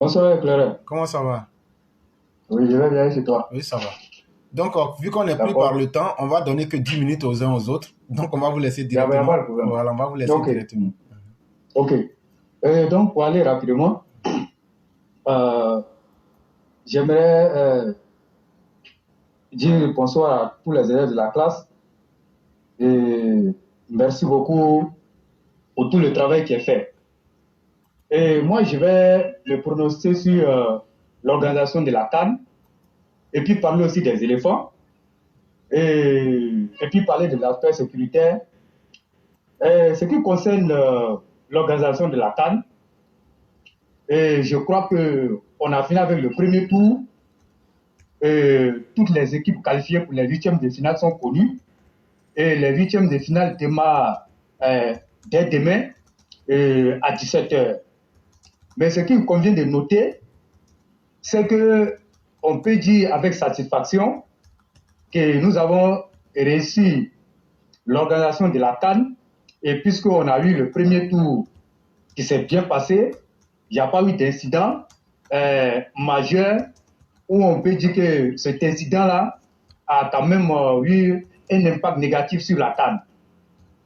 Bonsoir, Clara. Comment ça va? Oui, je vais bien chez toi. Oui, ça va. Donc, vu qu'on est pris par D'accord. le temps, on va donner que 10 minutes aux uns aux autres. Donc, on va vous laisser Il n'y a pas directement. de problème. Voilà, on va vous laisser Ok. directement. Ok. Donc, pour aller rapidement, euh, j'aimerais dire bonsoir à tous les élèves de la classe et merci beaucoup pour tout le travail qui est fait. Et moi, je vais le prononcer sur l'organisation de la CAN et puis parler aussi des éléphants et puis parler de l'aspect sécuritaire. Ce qui concerne l'organisation de la CAN, et je crois qu'on a fini avec le premier tour. Toutes les équipes qualifiées pour les huitièmes de finale sont connues. Et les huitièmes de finale démarrent dès demain à 17 h. Mais ce qu'il convient de noter, c'est qu'on peut dire avec satisfaction que nous avons réussi l'organisation de la CAN. Et puisqu'on a eu le premier tour qui s'est bien passé, il n'y a pas eu d'incident majeur où on peut dire que cet incident-là a quand même eu un impact négatif sur la CAN.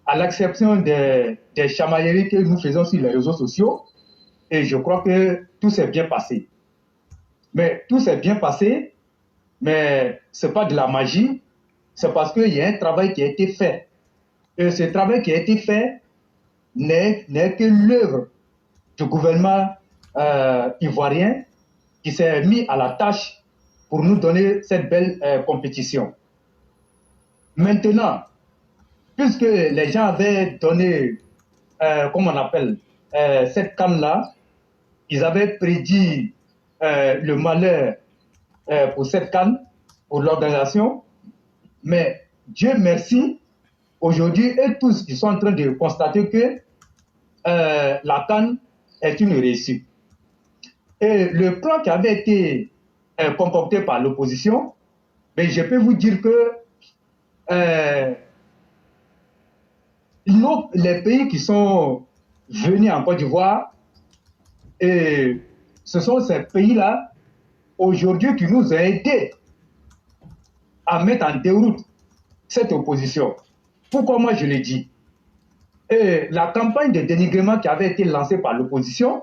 À l'exception des chamailleries que nous faisons sur les réseaux sociaux, et je crois que tout s'est bien passé. Mais tout s'est bien passé, mais ce n'est pas de la magie, c'est parce qu'il y a un travail qui a été fait. Et ce travail qui a été fait n'est que l'œuvre du gouvernement ivoirien qui s'est mis à la tâche pour nous donner cette belle compétition. Maintenant, puisque les gens avaient donné, comment on appelle, cette canne-là, ils avaient prédit le malheur pour cette canne, pour l'organisation, mais Dieu merci, aujourd'hui, eux tous, ils sont en train de constater que la canne est une réussite. Et le plan qui avait été concocté par l'opposition, mais je peux vous dire que euh, les pays qui sont venus en Côte d'Ivoire, et ce sont ces pays-là, aujourd'hui, qui nous ont aidés à mettre en déroute cette opposition. Pourquoi moi je le dis? Et la campagne de dénigrement qui avait été lancée par l'opposition,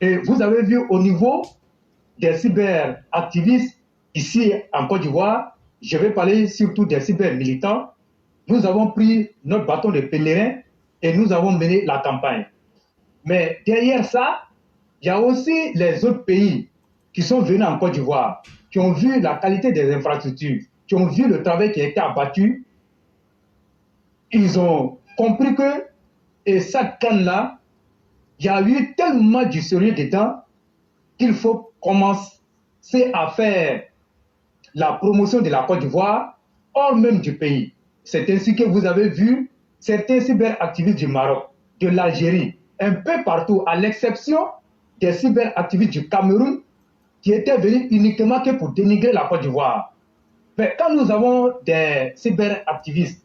et vous avez vu au niveau des cyberactivistes ici en Côte d'Ivoire, je vais parler surtout des cybermilitants, nous avons pris notre bâton de pèlerin et nous avons mené la campagne. Mais derrière ça, il y a aussi les autres pays qui sont venus en Côte d'Ivoire, qui ont vu la qualité des infrastructures, qui ont vu le travail qui a été abattu. Ils ont compris que, et cette canne-là, il y a eu tellement du sérieux dedans qu'il faut commencer à faire la promotion de la Côte d'Ivoire hors même du pays. C'est ainsi que vous avez vu certains cyberactivistes du Maroc, de l'Algérie, un peu partout, à l'exception des cyberactivistes du Cameroun qui étaient venus uniquement que pour dénigrer la Côte d'Ivoire. Mais quand nous avons des cyberactivistes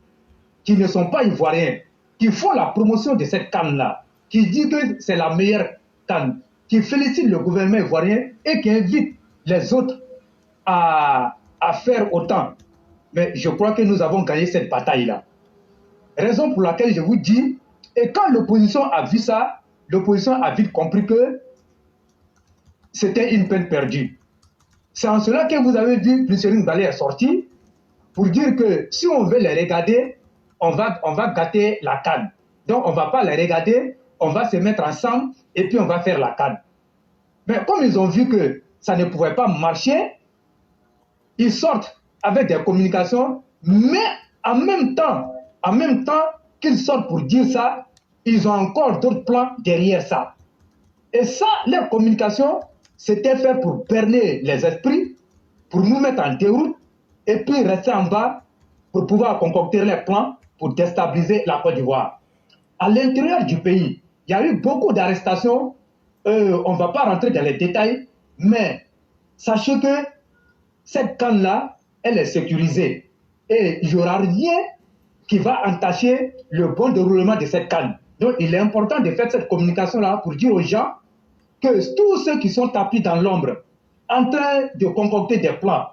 qui ne sont pas ivoiriens, qui font la promotion de cette canne-là, qui disent que c'est la meilleure canne, qui félicitent le gouvernement ivoirien et qui invitent les autres à faire autant. Mais je crois que nous avons gagné cette bataille-là. Raison pour laquelle je vous dis, et quand l'opposition a vu ça, l'opposition a vite compris que c'était une peine perdue. C'est en cela que vous avez vu Lucien Balé est sorti pour dire que si on veut les regarder, on va gâter la canne. Donc on ne va pas les regarder, on va se mettre ensemble et puis on va faire la canne. Mais comme ils ont vu que ça ne pouvait pas marcher, ils sortent avec des communications, mais en même temps qu'ils sortent pour dire ça, ils ont encore d'autres plans derrière ça. Et ça, leur communication, c'était fait pour berner les esprits, pour nous mettre en déroute, et puis rester en bas pour pouvoir concocter les plans pour déstabiliser la Côte d'Ivoire. À l'intérieur du pays, il y a eu beaucoup d'arrestations. On ne va pas rentrer dans les détails, mais sachez que cette canne-là, elle est sécurisée. Et il n'y aura rien qui va entacher le bon déroulement de cette canne. Donc, il est important de faire cette communication-là pour dire aux gens que tous ceux qui sont tapis dans l'ombre, en train de concocter des plans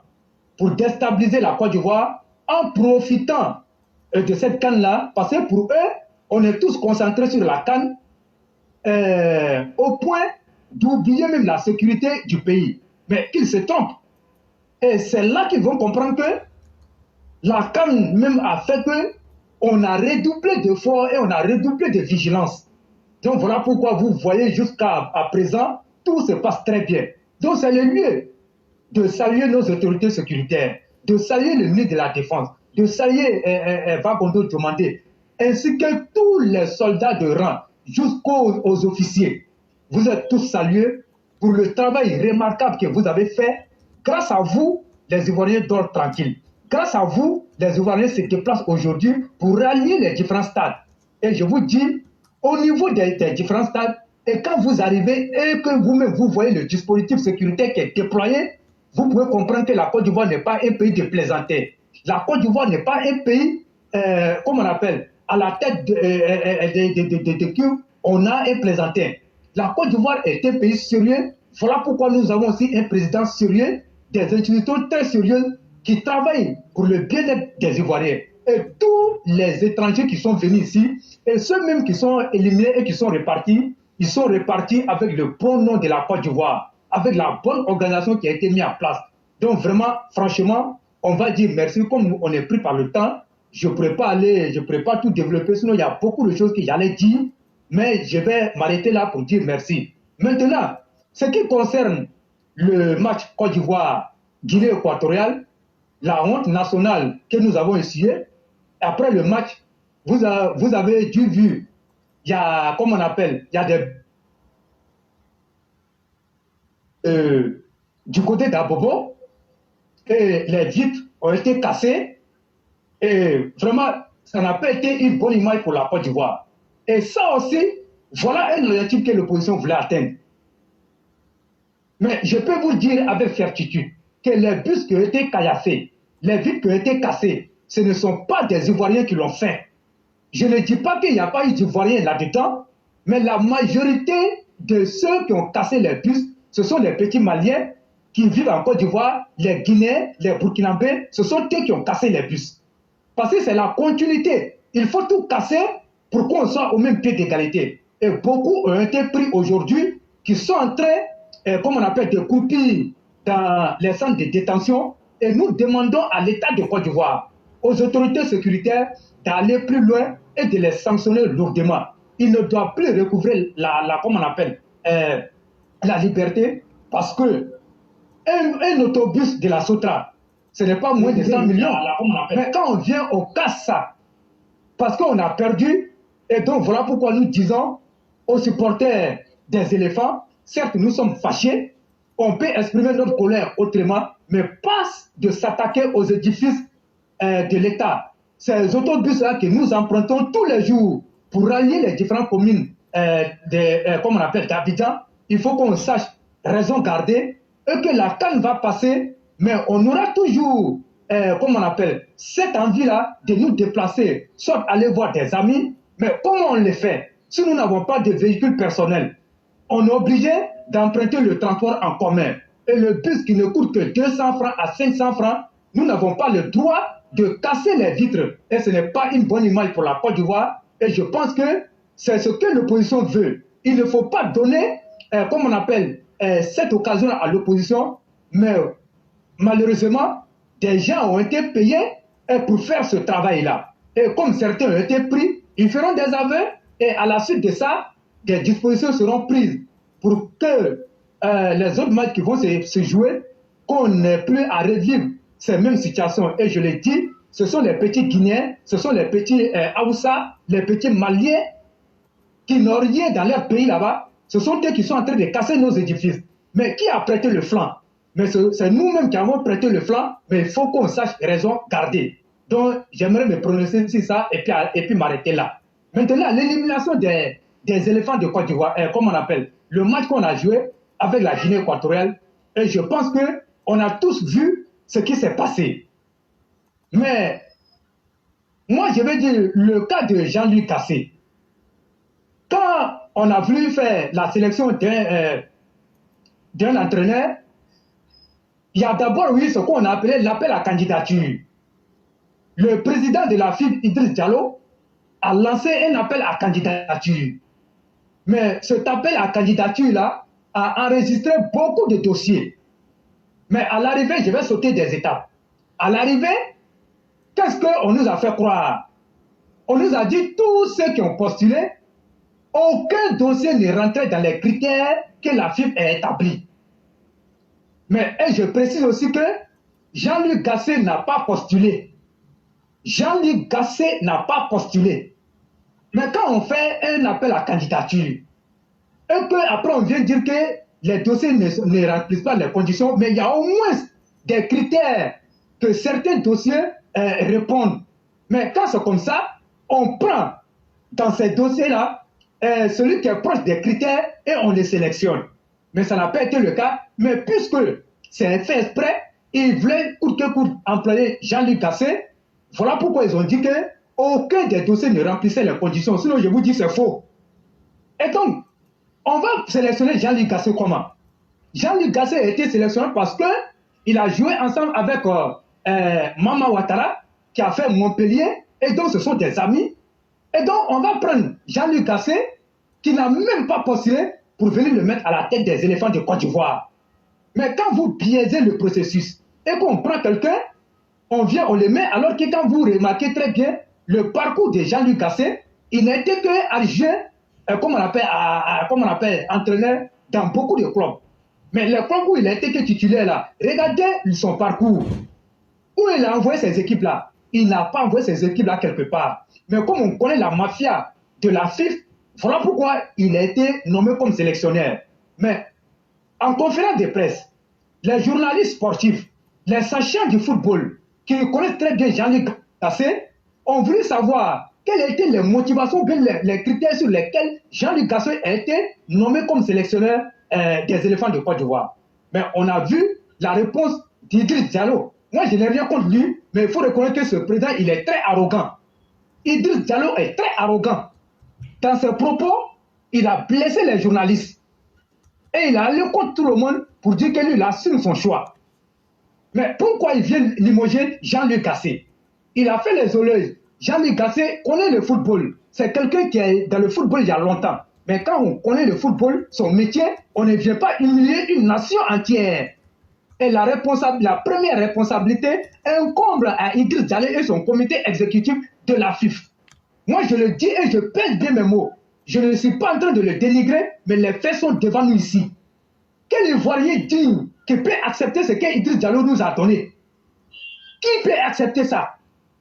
pour déstabiliser la Côte d'Ivoire, en profitant de cette canne-là, parce que pour eux, on est tous concentrés sur la canne, au point d'oublier même la sécurité du pays. Mais qu'ils se trompent. Et c'est là qu'ils vont comprendre que la canne même a fait qu'on a redoublé d'efforts et on a redoublé de vigilance. Donc voilà pourquoi vous voyez jusqu'à présent, tout se passe très bien. Donc c'est le lieu de saluer nos autorités sécuritaires, de saluer le ministre de la Défense, de saluer Vagondo Diomandé, ainsi que tous les soldats de rang, jusqu'aux officiers. Vous êtes tous salués pour le travail remarquable que vous avez fait. Grâce à vous, les Ivoiriens dorment tranquilles. Grâce à vous, les Ivoiriens se déplacent aujourd'hui pour rallier les différents stades. Et je vous dis, au niveau des différents stades, et quand vous arrivez et que vous-même vous voyez le dispositif sécuritaire qui est déployé, vous pouvez comprendre que la Côte d'Ivoire n'est pas un pays de plaisanterie. La Côte d'Ivoire n'est pas un pays, comme on appelle, à la tête de qui on a un plaisantin. La Côte d'Ivoire est un pays sérieux. Voilà pourquoi nous avons aussi un président sérieux, des institutions très sérieuses qui travaillent pour le bien-être des Ivoiriens. Et tous les étrangers qui sont venus ici, et ceux même qui sont éliminés et qui sont répartis, ils sont répartis avec le bon nom de la Côte d'Ivoire, avec la bonne organisation qui a été mise en place. Donc vraiment, franchement, on va dire merci. Comme on est pris par le temps, je ne pourrais pas aller, je ne pourrais pas tout développer, sinon il y a beaucoup de choses que j'allais dire, mais je vais m'arrêter là pour dire merci. Maintenant, ce qui concerne le match Côte d'Ivoire-Guinée équatoriale, la honte nationale que nous avons essuyée, après le match, vous avez dû voir, il y a, comme on appelle, il y a des... du côté d'Abobo, et les vitres ont été cassées, et vraiment, ça n'a pas été une bonne image pour la Côte d'Ivoire. Et ça aussi, voilà un objectif que l'opposition voulait atteindre. Mais je peux vous dire avec certitude que les bus qui ont été caillassés, les vitres qui ont été cassées, ce ne sont pas des Ivoiriens qui l'ont fait. Je ne dis pas qu'il n'y a pas eu d'Ivoiriens là-dedans, mais la majorité de ceux qui ont cassé les bus, ce sont les petits Maliens qui vivent en Côte d'Ivoire, les Guinéens, les Burkinabés, ce sont eux qui ont cassé les bus. Parce que c'est la continuité. Il faut tout casser pour qu'on soit au même pied d'égalité. Et beaucoup ont été pris aujourd'hui qui sont en train, comme on appelle, de croupir dans les centres de détention. Et nous demandons à l'État de Côte d'Ivoire, aux autorités sécuritaires, d'aller plus loin et de les sanctionner lourdement. Ils ne doivent plus recouvrer comme on appelle, la liberté, parce que un autobus de la Sotra, ce n'est pas moins de 100 millions. Mais quand on vient, on casse ça. Parce qu'on a perdu. Et donc voilà pourquoi nous disons aux supporters des éléphants, certes nous sommes fâchés, on peut exprimer notre colère autrement, mais pas de s'attaquer aux édifices de l'État. Ces autobus-là que nous empruntons tous les jours pour rallier les différentes communes comme on appelle d'Abidjan, il faut qu'on sache raison garder et que la canne va passer, mais on aura toujours, comme on appelle, cette envie-là de nous déplacer, soit aller voir des amis, mais comment on le fait? Si nous n'avons pas de véhicule personnel, on est obligé d'emprunter le transport en commun. Et le bus qui ne coûte que 200 francs à 500 francs, nous n'avons pas le droit de casser les vitres. Et ce n'est pas une bonne image pour la Côte d'Ivoire. Et je pense que c'est ce que l'opposition veut. Il ne faut pas donner, comme on appelle, cette occasion à l'opposition, mais malheureusement, des gens ont été payés pour faire ce travail-là. Et comme certains ont été pris, ils feront des aveux et à la suite de ça, des dispositions seront prises pour que les autres matchs qui vont se jouer, qu'on n'ait plus à revivre ces mêmes situations. Et je l'ai dit, ce sont les petits Guinéens, ce sont les petits Haoussa, les petits Maliens qui n'ont rien dans leur pays là-bas. Ce sont eux qui sont en train de casser nos édifices. Mais qui a prêté le flanc? Mais c'est nous-mêmes qui avons prêté le flanc, mais il faut qu'on sache raison garder. Donc, j'aimerais me prononcer sur ça et puis m'arrêter là. Maintenant, l'élimination des éléphants de Côte d'Ivoire, comme on appelle, le match qu'on a joué avec la Guinée équatoriale, et je pense qu'on a tous vu ce qui s'est passé. Mais, moi, je vais dire le cas de Jean-Louis Cassé. Quand on a voulu faire la sélection d'un entraîneur, il y a d'abord, oui, ce qu'on a appelé l'appel à candidature. Le président de la FIB, Idriss Diallo, a lancé un appel à candidature. Mais cet appel à candidature-là a enregistré beaucoup de dossiers. Mais à l'arrivée, je vais sauter des étapes. À l'arrivée, qu'est-ce qu'on nous a fait croire? On nous a dit tous ceux qui ont postulé, aucun dossier ne rentrait dans les critères que la FIB a établis. Mais je précise aussi que Jean-Luc Gasset n'a pas postulé. Jean-Luc Gasset n'a pas postulé. Mais quand on fait un appel à candidature, et qu'après on vient dire que les dossiers ne remplissent pas les conditions, mais il y a au moins des critères que certains dossiers répondent. Mais quand c'est comme ça, on prend dans ces dossiers-là celui qui est proche des critères et on les sélectionne. Mais ça n'a pas été le cas. Mais puisque c'est fait exprès, ils voulaient coûte que coûte employer Jean-Luc Gasset. Voilà pourquoi ils ont dit que aucun des dossiers ne remplissait les conditions. Sinon, je vous dis c'est faux. Et donc, on va sélectionner Jean-Luc Gasset comment? Jean-Luc Gasset a été sélectionné parce qu'il a joué ensemble avec Mama Ouattara, qui a fait Montpellier, et donc ce sont des amis. Et donc, on va prendre Jean-Luc Gasset, qui n'a même pas postulé pour venir le mettre à la tête des éléphants de Côte d'Ivoire. Mais quand vous biaisez le processus et qu'on prend quelqu'un, on vient, on le met, alors que quand vous remarquez très bien le parcours de Jean-Luc Gasset, il n'était qu'adjoint, comme on appelle, entraîneur dans beaucoup de clubs. Mais le club où il était que titulaire là, regardez son parcours. Où il a envoyé ces équipes-là? Il n'a pas envoyé ces équipes-là quelque part. Mais comme on connaît la mafia de la FIF, voilà pourquoi il a été nommé comme sélectionneur. Mais en conférence de presse, les journalistes sportifs, les sachants du football, qui connaissent très bien Jean-Luc Gasset, ont voulu savoir quelles étaient les motivations, bien les critères sur lesquels Jean-Luc Gasset a été nommé comme sélectionneur des éléphants de Côte d'Ivoire. Mais on a vu la réponse d'Idriss Diallo. Moi, je n'ai rien contre lui, mais il faut reconnaître que ce président, il est très arrogant. Idriss Diallo est très arrogant. Dans ses propos, il a blessé les journalistes. Et il a allé contre tout le monde pour dire que lui, il assume son choix. Mais pourquoi il vient limoger Jean-Luc Gasset? Il a fait les honneurs. Jean-Luc Gasset connaît le football. C'est quelqu'un qui est dans le football il y a longtemps. Mais quand on connaît le football, son métier, on ne vient pas humilier une nation entière. Et la première responsabilité incombe à Idriss Diallo et son comité exécutif de la FIF. Moi, je le dis et je pèse bien mes mots. Je ne suis pas en train de le dénigrer, mais les faits sont devant nous ici. Quel Ivoirien digne qui peut accepter ce qu'Idriss Diallo nous a donné? Qui peut accepter ça?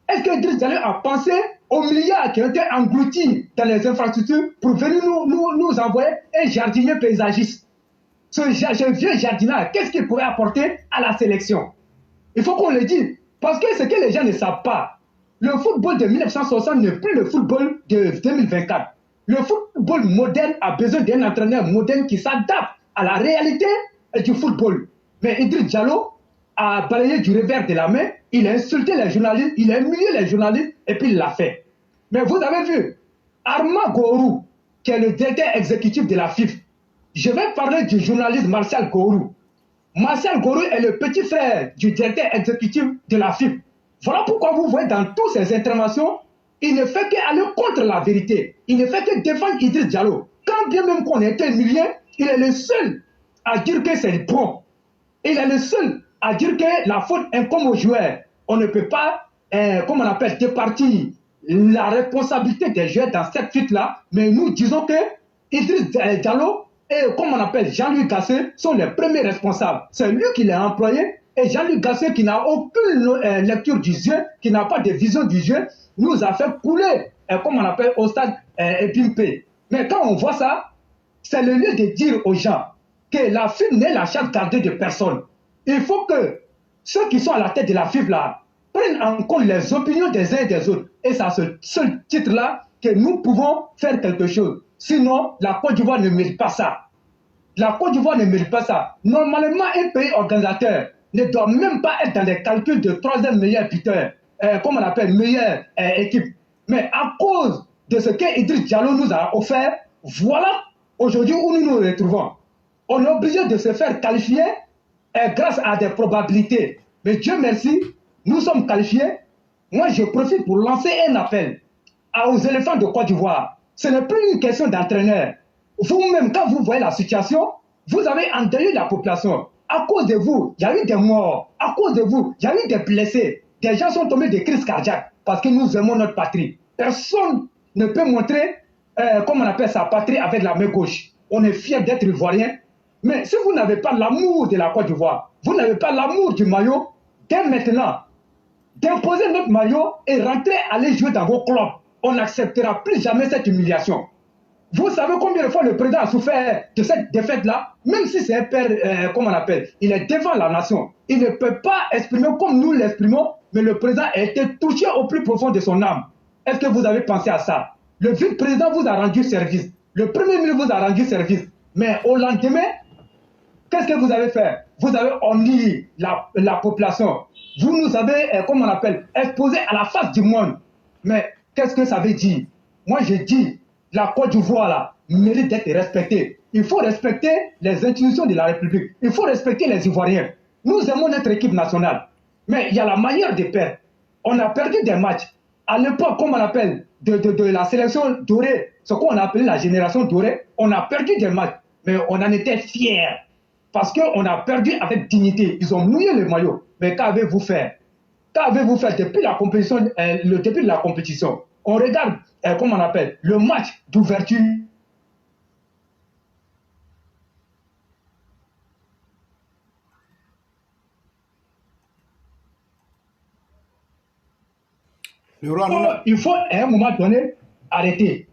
Est-ce qu'Idriss Diallo a pensé aux milliards qui ont été engloutis dans les infrastructures pour venir nous envoyer un jardinier paysagiste? Ce vieux jardinier, qu'est-ce qu'il pourrait apporter à la sélection? Il faut qu'on le dise. Parce que ce que les gens ne savent pas, le football de 1960 n'est plus le football de 2024. Le football moderne a besoin d'un entraîneur moderne qui s'adapte à la réalité du football. Mais Idriss Diallo a balayé du revers de la main, il a insulté les journalistes, il a humilié les journalistes et puis il l'a fait. Mais vous avez vu, Armand Gourou, qui est le directeur exécutif de la FIF, je vais parler du journaliste Martial Gourou. Martial Gourou est le petit frère du directeur exécutif de la FIF. Voilà pourquoi vous voyez dans toutes ces interventions, il ne fait qu'aller contre la vérité. Il ne fait que défendre Idriss Diallo. Quand bien même qu'on a été humilié, il est le seul à dire que c'est bon. Il est le seul à dire que la faute incombe aux joueurs. On ne peut pas, comme on appelle, départir la responsabilité des joueurs dans cette fuite-là, mais nous disons que Idriss Diallo et, comme on appelle, Jean-Luc Gasset sont les premiers responsables. C'est lui qui l'a employé, et Jean-Luc Gasset, qui n'a aucune lecture du jeu, qui n'a pas de vision du jeu, nous a fait couler, comme on appelle, au stade Pimpé. Mais quand on voit ça, c'est le lieu de dire aux gens que la FIB n'est la chasse gardée de personne. Il faut que ceux qui sont à la tête de la FIB là prennent en compte les opinions des uns et des autres. Et c'est à ce seul titre-là que nous pouvons faire quelque chose. Sinon, la Côte d'Ivoire ne mérite pas ça. La Côte d'Ivoire ne mérite pas ça. Normalement, un pays organisateur ne doit même pas être dans les calculs de troisième meilleur buteur, comme on appelle, meilleure équipe. Mais à cause de ce que Idriss Diallo nous a offert, voilà aujourd'hui où nous nous retrouvons. On est obligé de se faire qualifier grâce à des probabilités. Mais Dieu merci, nous sommes qualifiés. Moi, je profite pour lancer un appel aux éléphants de Côte d'Ivoire. Ce n'est plus une question d'entraîneur. Vous-même, quand vous voyez la situation, vous avez endeuillé la population. À cause de vous, il y a eu des morts. À cause de vous, il y a eu des blessés. Des gens sont tombés de crises cardiaques parce que nous aimons notre patrie. Personne ne peut montrer, comment on appelle sa patrie avec la main gauche. On est fiers d'être ivoiriens. Mais si vous n'avez pas l'amour de la Côte d'Ivoire, vous n'avez pas l'amour du maillot, dès maintenant, d'imposer notre maillot et rentrer, aller jouer dans vos clubs. On n'acceptera plus jamais cette humiliation. Vous savez combien de fois le président a souffert de cette défaite-là? Même si c'est un père, comment on appelle, il est devant la nation. Il ne peut pas exprimer comme nous l'exprimons, mais le président a été touché au plus profond de son âme. Est-ce que vous avez pensé à ça? Le vice-président vous a rendu service. Le premier ministre vous a rendu service. Mais au lendemain, qu'est-ce que vous avez fait? Vous avez honni la population. Vous nous avez, comment on appelle, exposé à la face du monde. Mais qu'est-ce que ça veut dire? Moi, je dis, la Côte d'Ivoire, là, mérite d'être respectée. Il faut respecter les institutions de la République. Il faut respecter les Ivoiriens. Nous aimons notre équipe nationale. Mais il y a la manière de perdre. On a perdu des matchs. À l'époque, comme on appelle, de la sélection dorée, ce qu'on a appelé la génération dorée, on a perdu des matchs. Mais on en était fiers. Parce qu'on a perdu avec dignité. Ils ont mouillé le maillot. Mais qu'avez-vous fait? Qu'avez-vous fait depuis la compétition, le début de la compétition? On regarde, comment on appelle, le match d'ouverture. Il faut à un moment donné arrêter.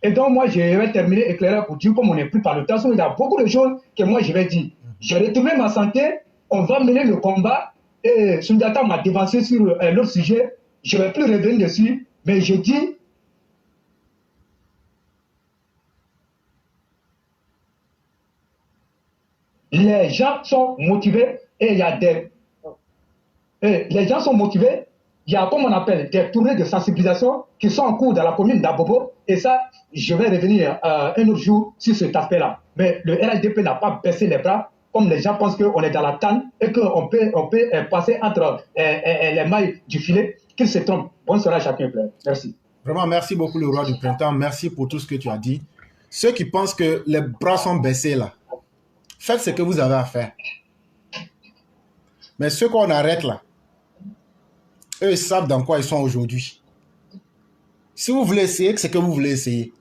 Et donc moi, je vais terminer éclairé pour dire, comme on n'est plus par le temps, il y a beaucoup de choses que moi je vais dire. J'ai retrouvé ma santé, on va mener le combat. Et Sundiata m'a devancé sur l'autre sujet. Je ne vais plus revenir dessus, mais je dis, les gens sont motivés et il y a des... les gens sont motivés. Il y a, comme on appelle, des tournées de sensibilisation qui sont en cours dans la commune d'Abobo. Et ça, je vais revenir un autre jour sur cet aspect-là. Mais le RHDP n'a pas baissé les bras, comme les gens pensent qu'on est dans la canne et qu'on peut passer entre les mailles du filet, qu'ils se trompent. Bonne soirée à chacun. Merci. Vraiment, merci beaucoup, le roi du printemps. Merci pour tout ce que tu as dit. Ceux qui pensent que les bras sont baissés là, faites ce que vous avez à faire. Mais ceux qu'on arrête là, eux, ils savent dans quoi ils sont aujourd'hui. Si vous voulez essayer, c'est que vous voulez essayer.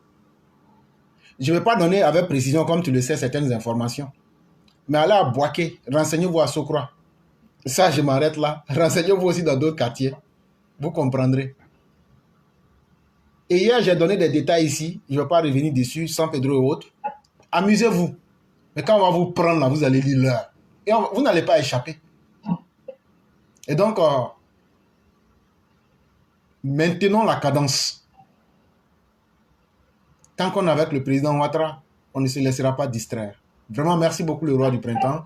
Je ne vais pas donner avec précision, comme tu le sais, certaines informations. Mais allez à Boaké, renseignez-vous à Sokra. Ça, je m'arrête là. Renseignez-vous aussi dans d'autres quartiers. Vous comprendrez. Et hier, j'ai donné des détails ici. Je ne vais pas revenir dessus, sans Pedro et autres. Amusez-vous. Mais quand on va vous prendre là, vous allez lire l'heure. Et vous n'allez pas échapper. Et donc, maintenons la cadence. Tant qu'on est avec le président Ouattara, on ne se laissera pas distraire. Vraiment, merci beaucoup, le roi du printemps.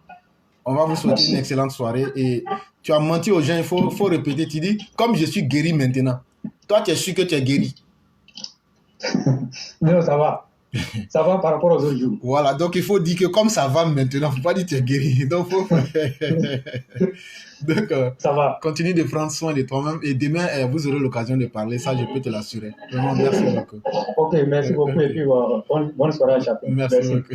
On va vous souhaiter une excellente soirée. Et tu as menti aux gens, il faut répéter. Tu dis, comme je suis guéri maintenant. Toi, tu es sûr que tu es guéri. Non, ça va. Ça va par rapport aux autres jours. Voilà, donc il faut dire que comme ça va maintenant, il ne faut pas dire que tu es guéri. Donc, ça va. Continue de prendre soin de toi-même et demain, vous aurez l'occasion de parler. Ça, je peux te l'assurer. Vraiment, merci beaucoup. Ok, merci beaucoup et puis bonne soirée à chacun. Merci beaucoup.